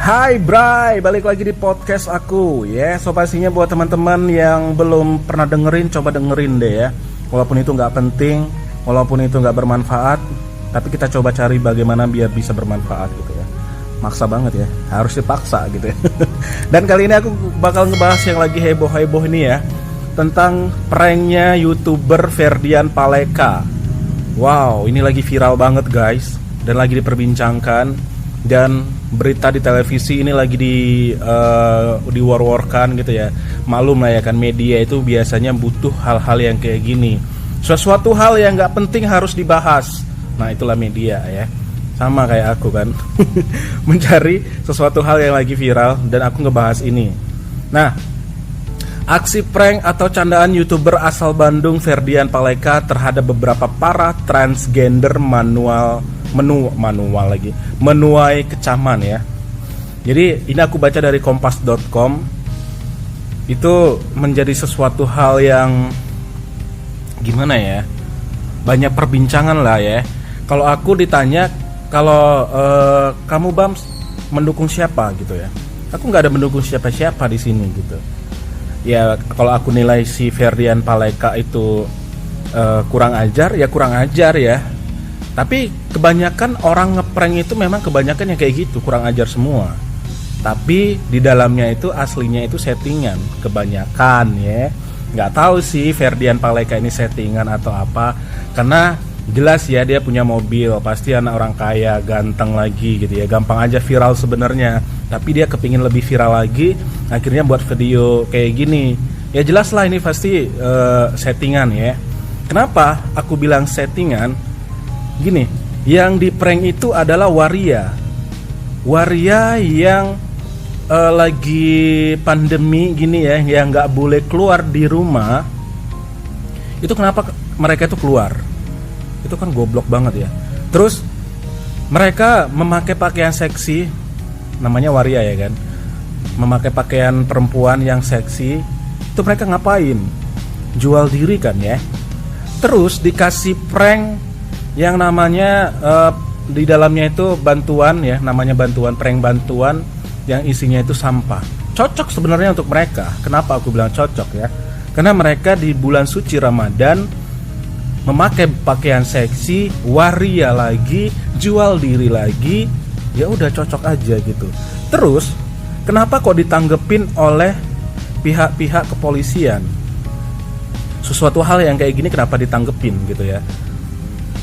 Hai Bray, balik lagi di podcast aku ya. So pastinya buat teman-teman yang belum pernah dengerin, coba dengerin deh ya. Walaupun itu nggak penting, walaupun itu nggak bermanfaat, tapi kita coba cari bagaimana biar bisa bermanfaat gitu ya. Maksa banget ya, harus dipaksa gitu ya. Dan kali ini aku bakal ngebahas yang lagi heboh-heboh ini ya, tentang pranknya YouTuber Ferdian Paleka. Wow, ini lagi viral banget guys, dan lagi diperbincangkan. Dan berita di televisi ini lagi di war-warkan gitu ya. Maklum lah ya kan, media itu biasanya butuh hal-hal yang kayak gini. Sesuatu hal yang gak penting harus dibahas. Nah itulah media ya. Sama kayak aku kan. Mencari sesuatu hal yang lagi viral dan aku ngebahas ini. Nah, aksi prank atau candaan YouTuber asal Bandung Ferdian Paleka terhadap beberapa para transgender menuai kecaman ya. Jadi ini aku baca dari kompas.com. Itu menjadi sesuatu hal yang gimana ya, banyak perbincangan lah ya. Kalau aku ditanya, kalau kamu Bams mendukung siapa gitu ya, aku nggak ada mendukung siapa-siapa di sini gitu. Ya kalau aku nilai si Ferdian Paleka itu kurang ajar ya. Tapi kebanyakan orang ngeprank itu memang kebanyakan yang kayak gitu, kurang ajar semua. Tapi di dalamnya itu aslinya itu settingan kebanyakan ya. Nggak tahu sih Ferdian Paleka ini settingan atau apa. Karena jelas ya dia punya mobil, pasti anak orang kaya, ganteng lagi gitu ya. Gampang aja viral sebenarnya. Tapi dia kepingin lebih viral lagi, akhirnya buat video kayak gini. Ya jelas lah ini pasti settingan ya. Kenapa aku bilang settingan? Gini, yang di prank itu adalah waria yang lagi pandemi gini ya, yang nggak boleh keluar di rumah. Itu kenapa mereka itu keluar? Itu kan goblok banget ya. Terus mereka memakai pakaian seksi, namanya waria ya kan, memakai pakaian perempuan yang seksi. Itu mereka ngapain? Jual diri kan ya. Terus dikasih prank yang namanya di dalamnya itu bantuan ya, namanya prank bantuan yang isinya itu sampah. Cocok sebenarnya untuk mereka. Kenapa aku bilang cocok ya? Karena mereka di bulan suci Ramadan memakai pakaian seksi, waria lagi, jual diri lagi, ya udah cocok aja gitu. Terus kenapa kok ditanggepin oleh pihak-pihak kepolisian? Sesuatu hal yang kayak gini kenapa ditanggepin gitu ya?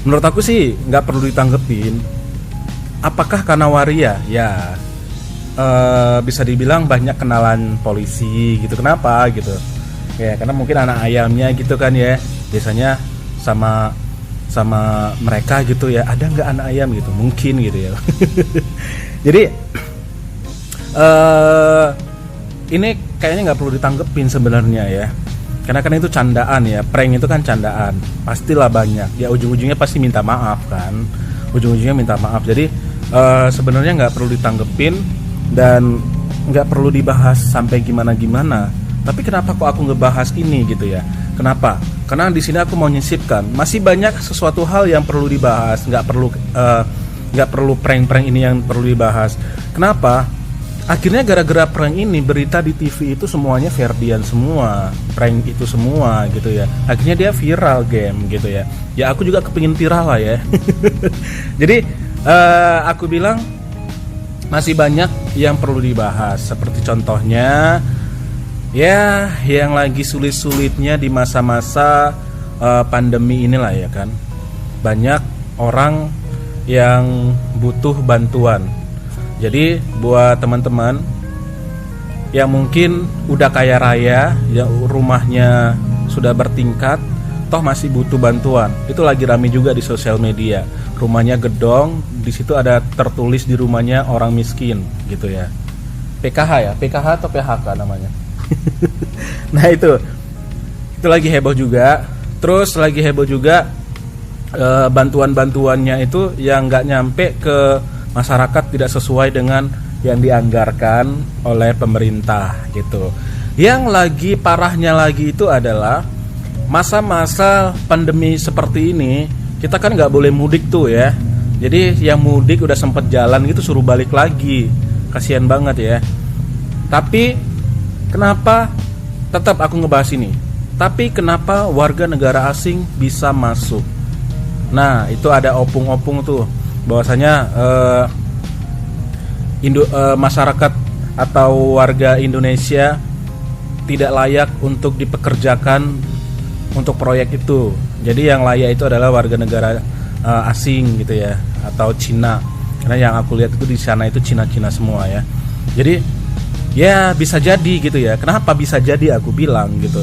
Menurut aku sih nggak perlu ditanggepin. Apakah karena waria? Ya bisa dibilang banyak kenalan polisi gitu. Kenapa gitu? Ya karena mungkin anak ayamnya gitu kan ya. Biasanya sama mereka gitu ya. Ada nggak anak ayam gitu? Mungkin gitu ya. Jadi ini kayaknya nggak perlu ditanggepin sebenarnya ya. Karena kan itu candaan ya, prank itu kan candaan, pastilah banyak. Ya ujung-ujungnya pasti minta maaf kan, Jadi sebenarnya nggak perlu ditanggepin dan nggak perlu dibahas sampai gimana-gimana. Tapi kenapa kok aku ngebahas ini gitu ya? Kenapa? Karena di sini aku mau nyisipkan masih banyak sesuatu hal yang perlu dibahas, nggak perlu prank-prank ini yang perlu dibahas. Kenapa? Akhirnya gara-gara prank ini berita di TV itu semuanya Ferdian semua, prank itu semua gitu ya. Akhirnya dia viral game gitu ya. Ya aku juga kepingin viral lah ya. Jadi aku bilang masih banyak yang perlu dibahas. Seperti contohnya ya yang lagi sulit-sulitnya di masa-masa pandemi inilah ya kan. Banyak orang yang butuh bantuan. Jadi buat teman-teman yang mungkin udah kaya raya, yang rumahnya sudah bertingkat, toh masih butuh bantuan. Itu lagi rame juga di sosial media. Rumahnya gedong, di situ ada tertulis di rumahnya orang miskin gitu ya. PKH ya, PKH atau PHK namanya. Nah itu lagi heboh juga. Terus lagi heboh juga bantuan-bantuannya itu yang nggak nyampe ke masyarakat, tidak sesuai dengan yang dianggarkan oleh pemerintah gitu. Yang lagi parahnya lagi itu adalah masa-masa pandemi seperti ini. Kita kan nggak boleh mudik tuh ya. Jadi yang mudik udah sempet jalan gitu suruh balik lagi. kasihan banget ya. Tapi kenapa tetap aku ngebahas ini? Tapi kenapa warga negara asing bisa masuk? Nah, itu ada opung-opung tuh bahwasanya masyarakat atau warga Indonesia tidak layak untuk dipekerjakan untuk proyek itu. Jadi yang layak itu adalah warga negara asing gitu ya, atau Cina. Karena yang aku lihat itu di sana itu Cina-Cina semua ya. Jadi ya bisa jadi gitu ya. Kenapa bisa jadi aku bilang gitu?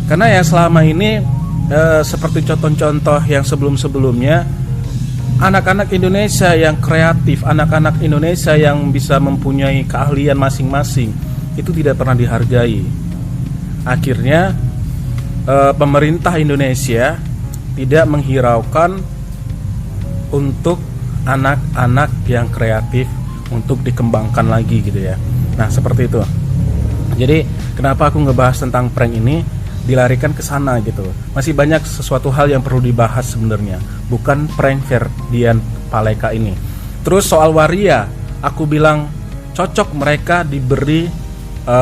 Karena ya selama ini seperti contoh-contoh yang sebelum-sebelumnya, anak-anak Indonesia yang kreatif, anak-anak Indonesia yang bisa mempunyai keahlian masing-masing itu tidak pernah dihargai. Akhirnya pemerintah Indonesia tidak menghiraukan untuk anak-anak yang kreatif untuk dikembangkan lagi gitu ya. Nah, seperti itu. Jadi kenapa aku ngebahas tentang prank ini, dilarikan ke sana gitu. Masih banyak sesuatu hal yang perlu dibahas sebenarnya, bukan prank Ferdian Paleka ini. Terus soal waria, aku bilang cocok mereka diberi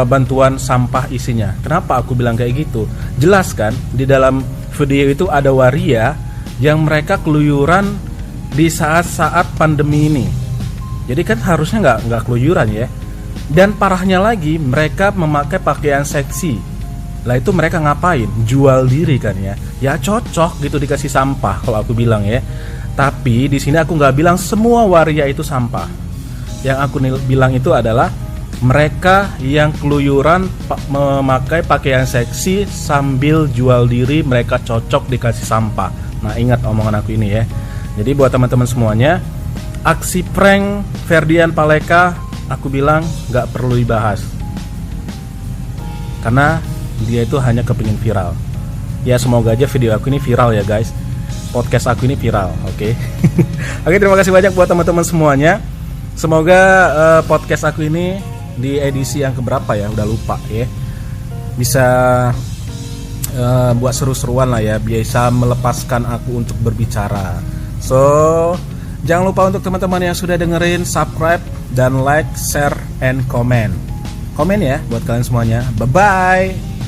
bantuan sampah isinya. Kenapa aku bilang kayak gitu? Jelas kan di dalam video itu ada waria yang mereka keluyuran di saat-saat pandemi ini. Jadi kan harusnya nggak keluyuran ya. Dan parahnya lagi, mereka memakai pakaian seksi. Lah itu mereka ngapain? Jual diri kan ya. Ya cocok gitu dikasih sampah kalau aku bilang ya. Tapi di sini aku nggak bilang semua waria itu sampah. Yang aku bilang itu adalah mereka yang keluyuran memakai pakaian seksi sambil jual diri, mereka cocok dikasih sampah. Nah, ingat omongan aku ini ya. Jadi buat teman-teman semuanya, aksi prank Ferdian Paleka aku bilang nggak perlu dibahas. Karena dia itu hanya kepingin viral. Ya semoga aja video aku ini viral ya guys. Podcast aku ini viral, oke? Oke, terima kasih banyak buat teman-teman semuanya. Semoga podcast aku ini di edisi yang keberapa ya, udah lupa ya, bisa buat seru-seruan lah ya, bisa melepaskan aku untuk berbicara. So jangan lupa untuk teman-teman yang sudah dengerin, subscribe dan like, share, and comment. Komen ya buat kalian semuanya. Bye bye.